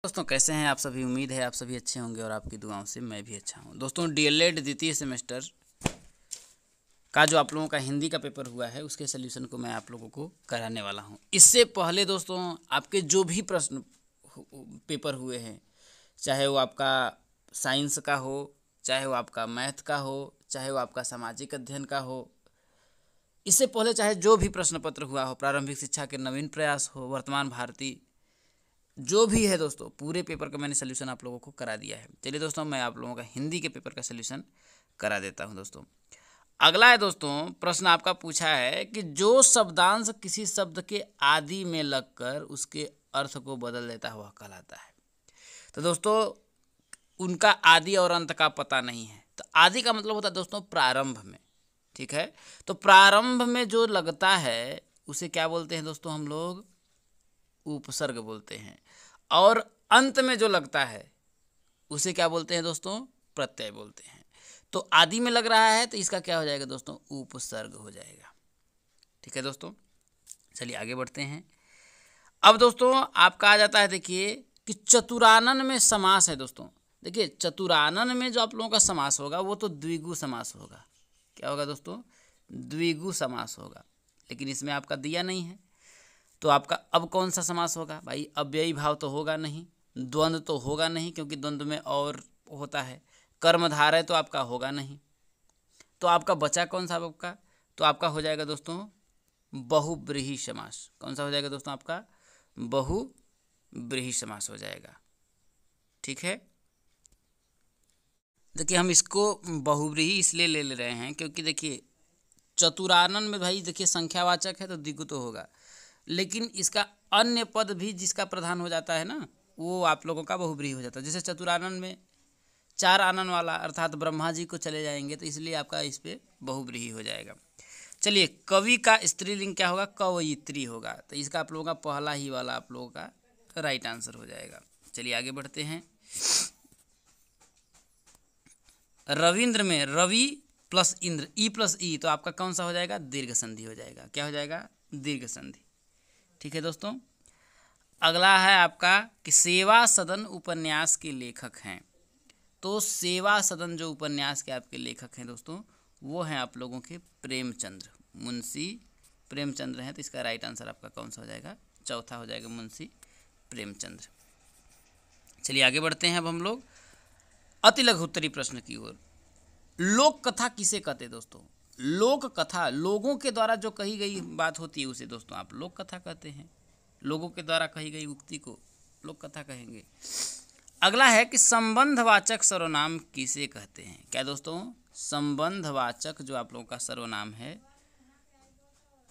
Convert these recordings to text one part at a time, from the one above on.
दोस्तों कैसे हैं आप सभी। उम्मीद है आप सभी अच्छे होंगे और आपकी दुआओं से मैं भी अच्छा हूं। दोस्तों डीएलएड द्वितीय सेमेस्टर का जो आप लोगों का हिंदी का पेपर हुआ है उसके सोल्यूशन को मैं आप लोगों को कराने वाला हूं। इससे पहले दोस्तों आपके जो भी प्रश्न पेपर हुए हैं, चाहे वो आपका साइंस का हो, चाहे वो आपका मैथ का हो, चाहे वो आपका सामाजिक अध्ययन का हो, इससे पहले चाहे जो भी प्रश्न पत्र हुआ हो, प्रारंभिक शिक्षा के नवीन प्रयास हो, वर्तमान भारती, जो भी है दोस्तों, पूरे पेपर का मैंने सोल्यूशन आप लोगों को करा दिया है। चलिए दोस्तों मैं आप लोगों का हिंदी के पेपर का सोल्यूशन करा देता हूं। दोस्तों अगला है दोस्तों प्रश्न आपका पूछा है कि जो शब्दांश किसी शब्द के आदि में लगकर उसके अर्थ को बदल देता है वह कहलाता है। तो दोस्तों उनका आदि और अंत का पता नहीं है। तो आदि का मतलब होता है दोस्तों प्रारंभ में, ठीक है। तो प्रारंभ में जो लगता है उसे क्या बोलते हैं दोस्तों, हम लोग उपसर्ग बोलते हैं। और अंत में जो लगता है उसे क्या बोलते हैं दोस्तों, प्रत्यय बोलते हैं। तो आदि में लग रहा है तो इसका क्या हो जाएगा दोस्तों, उपसर्ग हो जाएगा। ठीक है दोस्तों, चलिए आगे बढ़ते हैं। अब दोस्तों आपका आ जाता है, देखिए कि चतुरानन में समास है। दोस्तों देखिए चतुरानन में जो आप लोगों का समास होगा वो तो द्विगु समास होगा। क्या होगा दोस्तों, द्विगु समास होगा। लेकिन इसमें आपका दिया नहीं है तो आपका अब कौन सा समास होगा भाई, अव्ययी भाव तो होगा नहीं, द्वंद्व तो होगा नहीं क्योंकि द्वंद्व में और होता है, कर्मधारय तो आपका होगा नहीं। तो आपका बचा कौन सा आपका, तो आपका हो जाएगा दोस्तों बहुब्रीहि समास। कौन सा हो जाएगा दोस्तों, आपका बहुब्रीहि समास हो जाएगा। ठीक है, देखिए हम इसको बहुब्रीहि इसलिए ले रहे हैं क्योंकि देखिए चतुरानन में भाई देखिए संख्यावाचक है तो द्विगु तो होगा, लेकिन इसका अन्य पद भी जिसका प्रधान हो जाता है ना वो आप लोगों का बहुब्रीहि हो जाता है। जैसे चतुरानन में चार आनन वाला अर्थात ब्रह्मा जी को चले जाएंगे तो इसलिए आपका इस पे बहुब्रीहि हो जाएगा। चलिए कवि का स्त्रीलिंग क्या होगा, कवयित्री होगा। तो इसका आप लोगों का पहला ही वाला आप लोगों का राइट आंसर हो जाएगा। चलिए आगे बढ़ते हैं। रविंद्र में रवि प्लस इंद्र, ई प्लस ई, तो आपका कौन सा हो जाएगा, दीर्घ संधि हो जाएगा। क्या हो जाएगा, दीर्घ संधि। ठीक है दोस्तों, अगला है आपका कि सेवा सदन उपन्यास के लेखक हैं। तो सेवा सदन जो उपन्यास के आपके लेखक हैं दोस्तों वो हैं आप लोगों के प्रेमचंद्र, मुंशी प्रेमचंद्र हैं। तो इसका राइट आंसर आपका कौन सा हो जाएगा, चौथा हो जाएगा मुंशी प्रेमचंद्र। चलिए आगे बढ़ते हैं अब हम लोग अति लघु उत्तरी प्रश्न की ओर। लोक कथा किसे कहते हैं दोस्तों, लोक कथा लोगों के द्वारा जो कही गई बात होती है उसे दोस्तों आप लोक कथा कहते हैं। लोगों के द्वारा कही गई उक्ति को लोक कथा कहेंगे। अगला है कि संबंधवाचक सर्वनाम किसे कहते हैं। क्या दोस्तों, संबंधवाचक जो आप लोगों का सर्वनाम है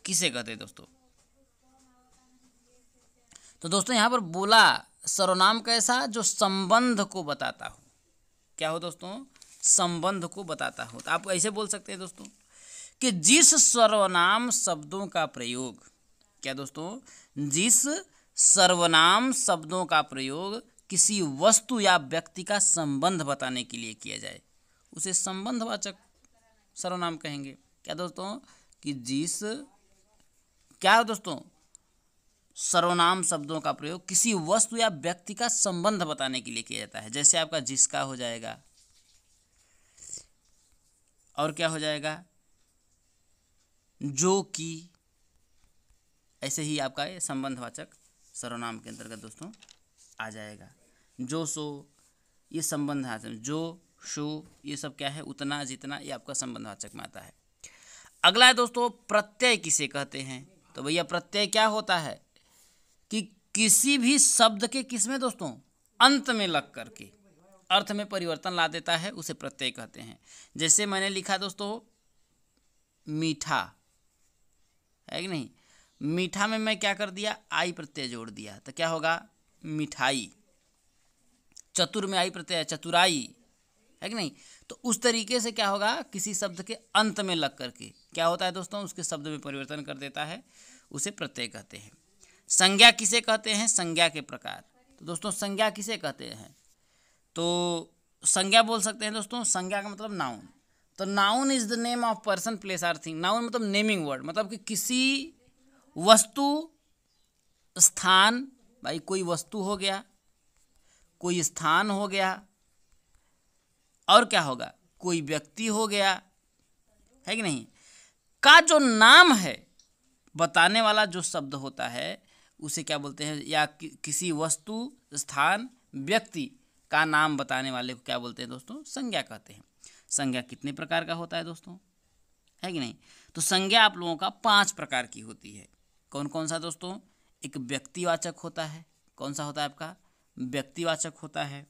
किसे कहते हैं दोस्तों। तो दोस्तों यहां पर बोला सर्वनाम कैसा, जो संबंध को बताता हो। क्या हो दोस्तों, संबंध को बताता हो। तो आप ऐसे बोल सकते हैं दोस्तों कि जिस सर्वनाम शब्दों का प्रयोग, क्या दोस्तों, जिस सर्वनाम शब्दों का प्रयोग किसी वस्तु या व्यक्ति का संबंध बताने के लिए किया जाए उसे संबंधवाचक सर्वनाम कहेंगे। क्या दोस्तों, कि जिस, क्या दोस्तों, सर्वनाम शब्दों का प्रयोग किसी वस्तु या व्यक्ति का संबंध बताने के लिए किया जाता है। जैसे आपका जिसका हो जाएगा, और क्या हो जाएगा, जो कि, ऐसे ही आपका ये संबंधवाचक सर्वनाम के अंतर्गत दोस्तों आ जाएगा। जो सो ये संबंध है, जो शो ये सब क्या है, उतना जितना, ये आपका संबंधवाचक में आता है। अगला है दोस्तों प्रत्यय किसे कहते हैं। तो भैया प्रत्यय क्या होता है कि किसी भी शब्द के किसमें दोस्तों, अंत में लग करके अर्थ में परिवर्तन ला देता है उसे प्रत्यय कहते हैं। जैसे मैंने लिखा दोस्तों मीठा, है कि नहीं, मीठा में मैं क्या कर दिया, आई प्रत्यय जोड़ दिया तो क्या होगा, मिठाई। चतुर में आई प्रत्यय है, चतुराई, है कि नहीं। तो उस तरीके से क्या होगा, किसी शब्द के अंत में लग करके क्या होता है दोस्तों, उसके शब्द में परिवर्तन कर देता है, उसे प्रत्यय कहते हैं। संज्ञा किसे कहते हैं, संज्ञा के प्रकार। तो दोस्तों संज्ञा किसे कहते हैं, तो संज्ञा बोल सकते हैं दोस्तों, संज्ञा का मतलब नाउन। तो noun is the name of person place or thing. Noun मतलब नेमिंग वर्ड, मतलब कि किसी वस्तु, स्थान, भाई कोई वस्तु हो गया, कोई स्थान हो गया, और क्या होगा, कोई व्यक्ति हो गया, है कि नहीं, का जो नाम है, बताने वाला जो शब्द होता है उसे क्या बोलते हैं, या किसी वस्तु, स्थान, व्यक्ति का नाम बताने वाले को क्या बोलते हैं दोस्तों, संज्ञा कहते हैं। संज्ञा कितने प्रकार का होता है दोस्तों, है कि नहीं। तो संज्ञा आप लोगों का 5 प्रकार की होती है। कौन कौन सा दोस्तों, एक व्यक्तिवाचक होता है, कौन सा होता है आपका, व्यक्तिवाचक होता है।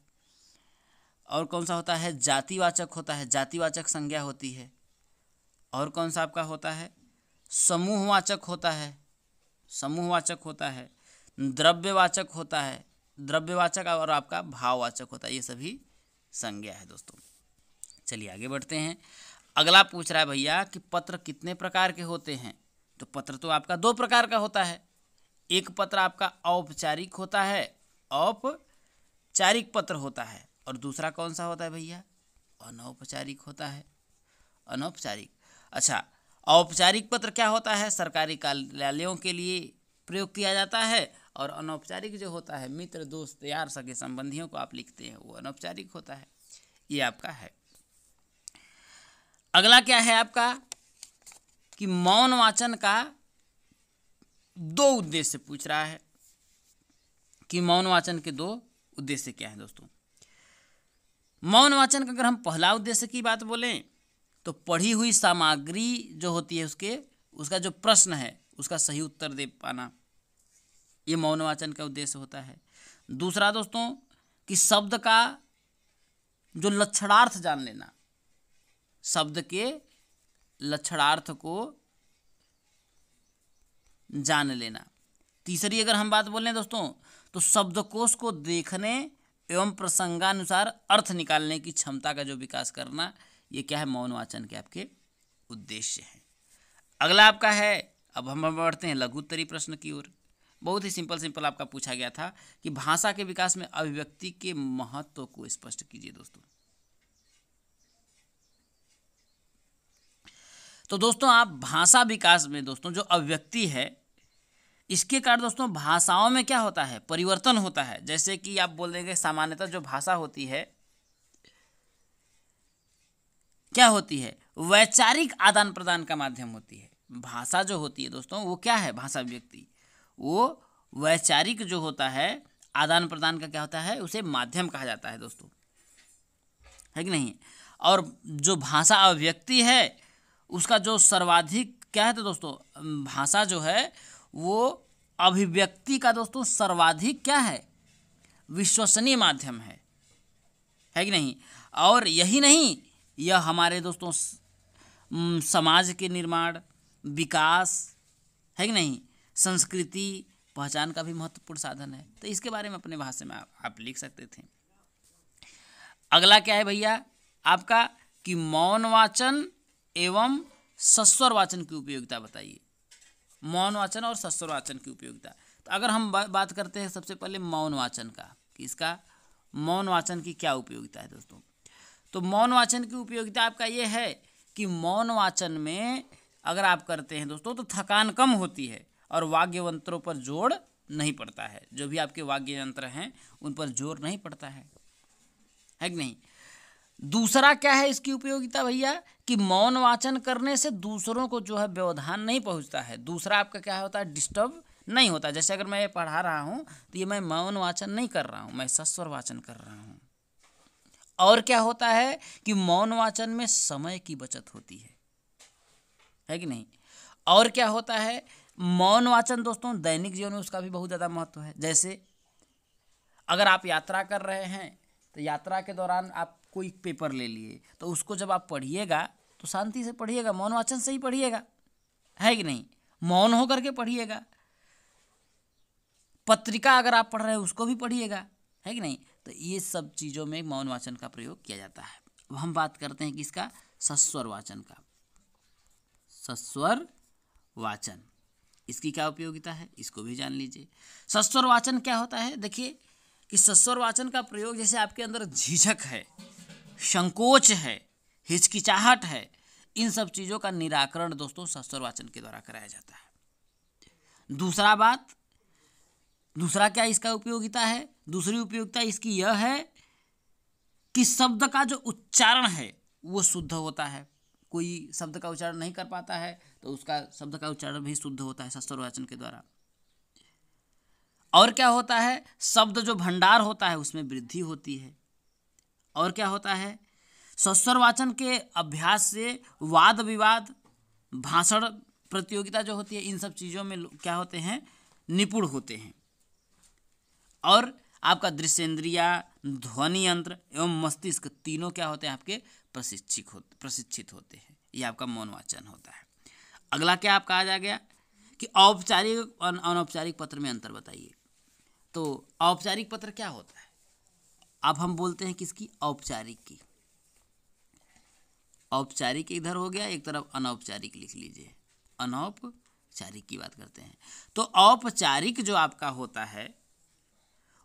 और कौन सा होता है, जातिवाचक होता है, जातिवाचक संज्ञा होती है। और कौन सा आपका होता है, समूहवाचक होता है, समूहवाचक होता है। द्रव्यवाचक होता है, द्रव्यवाचक, और आपका भाववाचक होता है। ये सभी संज्ञा है दोस्तों। चलिए आगे बढ़ते हैं। अगला पूछ रहा है भैया कि पत्र कितने प्रकार के होते हैं। तो पत्र तो आपका 2 प्रकार का होता है। एक पत्र आपका औपचारिक होता है, औपचारिक पत्र होता है, और दूसरा कौन सा होता है भैया, अनौपचारिक होता है, अनौपचारिक। अच्छा, औपचारिक पत्र क्या होता है, सरकारी कार्यालयों के लिए प्रयोग किया जाता है, और अनौपचारिक जो होता है, मित्र, दोस्त, यार, सगे संबंधियों को आप लिखते हैं, वो अनौपचारिक होता है। ये आपका है। अगला क्या है आपका कि मौन वाचन का 2 उद्देश्य पूछ रहा है कि मौन वाचन के 2 उद्देश्य क्या है दोस्तों। मौन वाचन का अगर हम पहला उद्देश्य की बात बोलें तो पढ़ी हुई सामग्री जो होती है उसका जो प्रश्न है उसका सही उत्तर दे पाना, ये मौन वाचन का उद्देश्य होता है। दूसरा दोस्तों कि शब्द का जो लक्षणार्थ जान लेना, शब्द के लक्षणार्थ को जान लेना। तीसरी अगर हम बात बोलें दोस्तों तो शब्दकोश को देखने एवं प्रसंगानुसार अर्थ निकालने की क्षमता का जो विकास करना, ये क्या है, मौन वाचन के आपके उद्देश्य है। अगला आपका है, अब हम बढ़ते हैं लघु उत्तरीय प्रश्न की ओर। बहुत ही सिंपल आपका पूछा गया था कि भाषा के विकास में अभिव्यक्ति के महत्व को स्पष्ट कीजिए दोस्तों। तो दोस्तों आप भाषा विकास में दोस्तों जो अभिव्यक्ति है, इसके कारण दोस्तों भाषाओं में क्या होता है, परिवर्तन होता है। जैसे कि आप बोल देंगे सामान्यतः जो भाषा होती है क्या होती है, वैचारिक आदान प्रदान का माध्यम होती है। भाषा जो होती है दोस्तों वो क्या है, भाषा व्यक्ति वो वैचारिक जो होता है आदान प्रदान का क्या होता है, उसे माध्यम कहा जाता है दोस्तों, है कि नहीं। और जो भाषा अभिव्यक्ति है उसका जो सर्वाधिक क्या है, तो दोस्तों भाषा जो है वो अभिव्यक्ति का दोस्तों सर्वाधिक क्या है, विश्वसनीय माध्यम है कि नहीं। और यही नहीं, यह हमारे दोस्तों समाज के निर्माण, विकास, है कि नहीं, संस्कृति, पहचान का भी महत्वपूर्ण साधन है। तो इसके बारे में अपने भाषा में आप लिख सकते थे। अगला क्या है भैया आपका कि मौन वाचन एवं सस्वर वाचन की उपयोगिता बताइए। मौन वाचन और सस्वर वाचन की उपयोगिता। तो अगर हम बात करते हैं सबसे पहले मौन वाचन का, कि इसका मौन वाचन की क्या उपयोगिता है दोस्तों। तो मौन वाचन की उपयोगिता आपका ये है कि मौन वाचन में अगर आप करते हैं दोस्तों तो थकान कम होती है और वाग्य यंत्रों पर जोर नहीं पड़ता है। जो भी आपके वाग्य यंत्र हैं उन पर जोर नहीं पड़ता है कि नहीं। दूसरा क्या है इसकी उपयोगिता भैया कि मौन वाचन करने से दूसरों को जो है व्यवधान नहीं पहुंचता है। दूसरा आपका क्या होता है, डिस्टर्ब नहीं होता। जैसे अगर मैं ये पढ़ा रहा हूँ तो ये मैं मौन वाचन नहीं कर रहा हूँ, मैं सस्वर वाचन कर रहा हूँ। और क्या होता है कि मौन वाचन में समय की बचत होती है कि नहीं। और क्या होता है, मौन वाचन दोस्तों दैनिक जीवन में उसका भी बहुत ज़्यादा महत्व है। जैसे अगर आप यात्रा कर रहे हैं तो यात्रा के दौरान आप कोई पेपर ले लिए तो उसको जब आप पढ़िएगा तो शांति से पढ़िएगा, मौन वाचन से ही पढ़िएगा, है कि नहीं, मौन होकर के पढ़िएगा। पत्रिका अगर आप पढ़ रहे हैं उसको भी पढ़िएगा, है कि नहीं। तो ये सब चीज़ों में मौन वाचन का प्रयोग किया जाता है। अब हम बात करते हैं कि इसका सस्वर वाचन का। सस्वर वाचन इसकी क्या उपयोगिता है, इसको भी जान लीजिए। सस्वर वाचन क्या होता है, देखिए कि सस्वर वाचन का प्रयोग जैसे आपके अंदर झिझक है, संकोच है, हिचकिचाहट है, इन सब चीज़ों का निराकरण दोस्तों सस्वर वाचन के द्वारा कराया जाता है। दूसरा बात दूसरा क्या इसका उपयोगिता है, दूसरी उपयोगिता इसकी यह है कि शब्द का जो उच्चारण है वो शुद्ध होता है। कोई शब्द का उच्चारण नहीं कर पाता है तो उसका शब्द का उच्चारण भी शुद्ध होता है सस्वरवाचन के द्वारा। और क्या होता है, शब्द जो भंडार होता है उसमें वृद्धि होती है। और क्या होता है, सस्वरवाचन के अभ्यास से वाद विवाद, भाषण प्रतियोगिता जो होती है, इन सब चीज़ों में क्या होते हैं, निपुण होते हैं। और आपका दृश्येंद्रिया, ध्वनि यंत्र एवं मस्तिष्क तीनों क्या होते हैं, आपके प्रशिक्षित होते हैं। यह आपका मौनवाचन होता है। अगला क्या आपका आ गया कि औपचारिक और अनौपचारिक पत्र में अंतर बताइए। तो औपचारिक पत्र क्या होता है, अब हम बोलते हैं किसकी, औपचारिक की। औपचारिक इधर हो गया, एक तरफ अनौपचारिक लिख लीजिए, अनौपचारिक की बात करते हैं। तो औपचारिक जो आपका होता है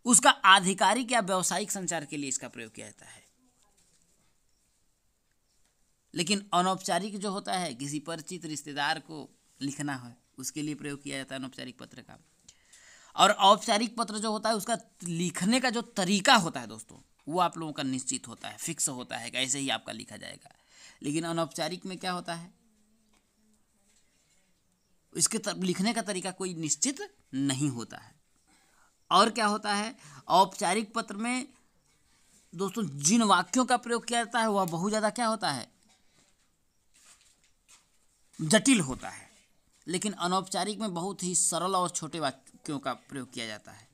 उसका आधिकारिक या व्यावसायिक संचार के लिए इसका प्रयोग किया जाता है। लेकिन अनौपचारिक जो होता है, किसी परिचित रिश्तेदार को लिखना है उसके लिए प्रयोग किया जाता है अनौपचारिक पत्र का। और औपचारिक पत्र जो होता है उसका लिखने का जो तरीका होता है दोस्तों, वो आप लोगों का निश्चित होता है, फिक्स होता है कि ऐसे ही आपका लिखा जाएगा। लेकिन अनौपचारिक में क्या होता है, इसके लिखने का तरीका कोई निश्चित नहीं होता है। और क्या होता है, औपचारिक पत्र में दोस्तों जिन वाक्यों का प्रयोग किया जाता है वह बहुत ज़्यादा क्या होता है, जटिल होता है। लेकिन अनौपचारिक में बहुत ही सरल और छोटे वाक्यों का प्रयोग किया जाता है।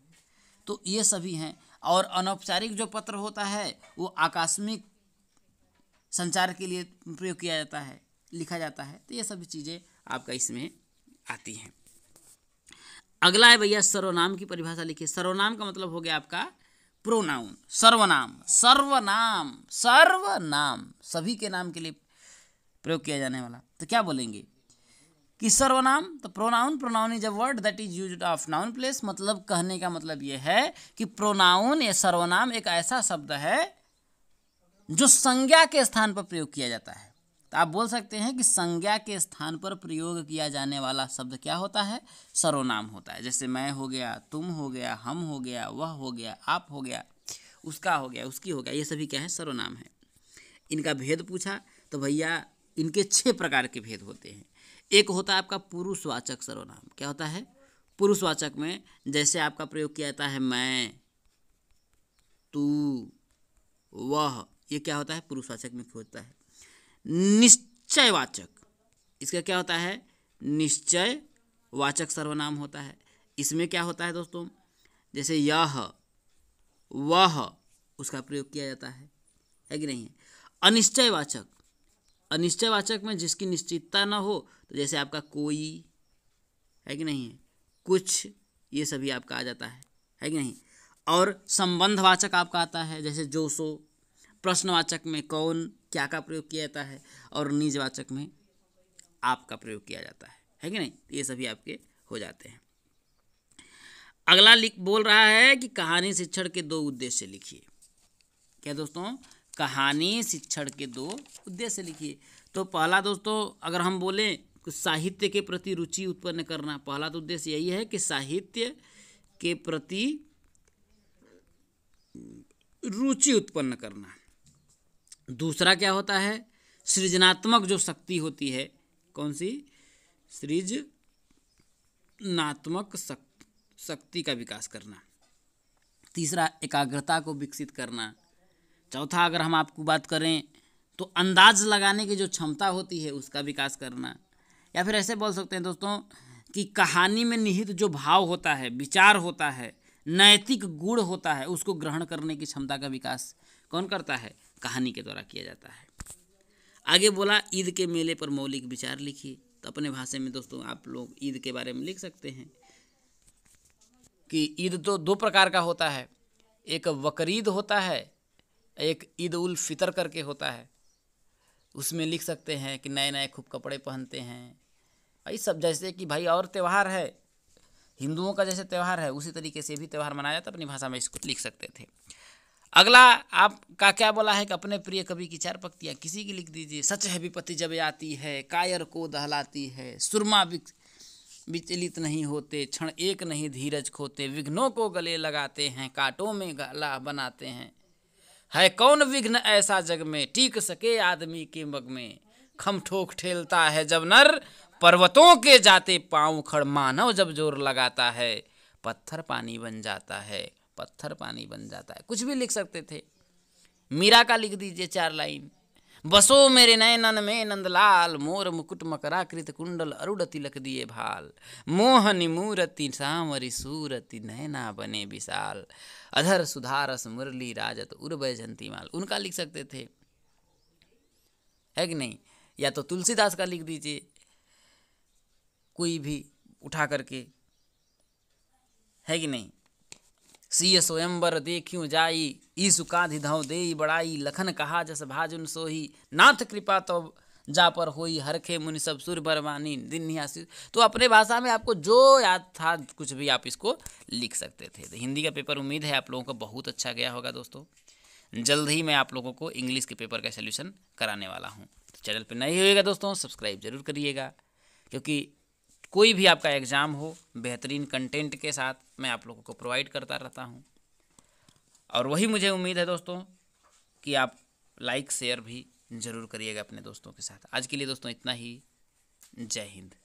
तो ये सभी हैं। और अनौपचारिक जो पत्र होता है वो आकस्मिक संचार के लिए प्रयोग किया जाता है, लिखा जाता है। तो ये सभी चीज़ें आपका इसमें आती हैं। अगला है भैया सर्वनाम की परिभाषा लिखिए। सर्वनाम का मतलब हो गया आपका प्रोनाउन, सर्वनाम। सर्वनाम, सर्वनाम सभी के नाम के लिए प्रयोग किया जाने वाला। तो क्या बोलेंगे कि सर्वनाम, तो pronoun, pronoun is a word that is used of noun place. मतलब कहने का मतलब यह है कि प्रोनाउन या सर्वनाम एक ऐसा शब्द है जो संज्ञा के स्थान पर प्रयोग किया जाता है। तो आप बोल सकते हैं कि संज्ञा के स्थान पर प्रयोग किया जाने वाला शब्द क्या होता है, सर्वनाम होता है। जैसे मैं हो गया, तुम हो गया, हम हो गया, वह हो गया, आप हो गया, उसका हो गया, उसकी हो गया, ये सभी क्या है, सर्वनाम है। इनका भेद पूछा तो भैया इनके 6 प्रकार के भेद होते हैं। एक होता है आपका पुरुषवाचक सर्वनाम। क्या होता है, पुरुषवाचक में जैसे आपका प्रयोग किया जाता है मैं, तू, वह, ये क्या होता है, पुरुषवाचक में होता है। निश्चयवाचक, इसका क्या होता है, निश्चयवाचक सर्वनाम होता है। इसमें क्या होता है दोस्तों, जैसे यह, वह, उसका प्रयोग किया जाता है कि नहीं। अनिश्चयवाचक, अनिश्चयवाचक में जिसकी निश्चितता न हो, तो जैसे आपका कोई है कि नहीं, कुछ, ये सभी आपका आ जाता है कि नहीं। और संबंधवाचक आपका आता है, जैसे जो सो। प्रश्नवाचक में कौन, क्या का प्रयोग किया जाता है। और निजवाचक में आपका प्रयोग किया जाता है कि नहीं। ये सभी आपके हो जाते हैं। अगला बोल रहा है कि कहानी शिक्षण के 2 उद्देश्य लिखिए। क्या दोस्तों, कहानी शिक्षण के 2 उद्देश्य लिखिए। तो पहला दोस्तों अगर हम बोलें कि साहित्य के प्रति रुचि उत्पन्न करना, पहला तो उद्देश्य यही है कि साहित्य के प्रति रुचि उत्पन्न करना। दूसरा क्या होता है, सृजनात्मक जो शक्ति होती है, कौन सी, सृजनात्मक शक्ति का विकास करना। तीसरा एकाग्रता को विकसित करना। चौथा अगर हम आपको बात करें तो अंदाज लगाने की जो क्षमता होती है उसका विकास करना। या फिर ऐसे बोल सकते हैं दोस्तों कि कहानी में निहित जो भाव होता है, विचार होता है, नैतिक गुण होता है, उसको ग्रहण करने की क्षमता का विकास कौन करता है, कहानी के द्वारा किया जाता है। आगे बोला ईद के मेले पर मौलिक विचार लिखिए। तो अपने भाषा में दोस्तों आप लोग ईद के बारे में लिख सकते हैं कि ईद तो 2 प्रकार का होता है, एक बकरीद होता है, एक ईद उल फितर करके होता है। उसमें लिख सकते हैं कि नए नए खूब कपड़े पहनते हैं भाई सब, जैसे कि भाई और त्यौहार है, हिंदुओं का जैसे त्यौहार है उसी तरीके से भी त्यौहार मनाया जाता है। अपनी भाषा में इसको लिख सकते थे। अगला आपका क्या बोला है कि अपने प्रिय कवि की 4 पंक्तियाँ किसी की लिख दीजिए। सच है विपत्ति जब आती है, कायर को दहलाती है, सुरमा विचलित नहीं होते, क्षण एक नहीं धीरज खोते, विघ्नों को गले लगाते हैं, कांटों में गला बनाते हैं। है कौन विघ्न ऐसा जग में, टीक सके आदमी के मग में। खम ठोक ठेलता है जब नर, पर्वतों के जाते पाँव खड़। मानव जब जोर लगाता है, पत्थर पानी बन जाता है, पत्थर पानी बन जाता है। कुछ भी लिख सकते थे। मीरा का लिख दीजिए 4 लाइन। बसो मेरे नयनन में नंदलाल, मोर मुकुट मकराकृत कुंडल, अरुण तिलक दिए भाल। मोहनी मूरति सांवरी सूरति, नैना बने विशाल। अधर सुधारस मुरली राजत, उर बैजंती माल। उनका लिख सकते थे, है कि नहीं? या तो तुलसीदास का लिख दीजिए, कोई भी उठा करके, है कि नहीं? सिय स्वयंवर देखियो जाई, ईसु काधि धौ देई बड़ाई। लखन कहा जस भाजुन सोही, नाथ कृपा तो जा पर होई। हरखे मुनि सब सुर बरवानी, दिन निहासी। तो अपने भाषा में आपको जो याद था कुछ भी आप इसको लिख सकते थे। तो हिंदी का पेपर उम्मीद है आप लोगों को बहुत अच्छा गया होगा दोस्तों। जल्द ही मैं आप लोगों को इंग्लिश के पेपर का सोल्यूशन कराने वाला हूँ। तो चैनल पर नए होइएगा दोस्तों, सब्सक्राइब जरूर करिएगा, क्योंकि कोई भी आपका एग्ज़ाम हो बेहतरीन कंटेंट के साथ मैं आप लोगों को प्रोवाइड करता रहता हूं। और वही मुझे उम्मीद है दोस्तों कि आप लाइक शेयर भी ज़रूर करिएगा अपने दोस्तों के साथ। आज के लिए दोस्तों इतना ही। जय हिंद।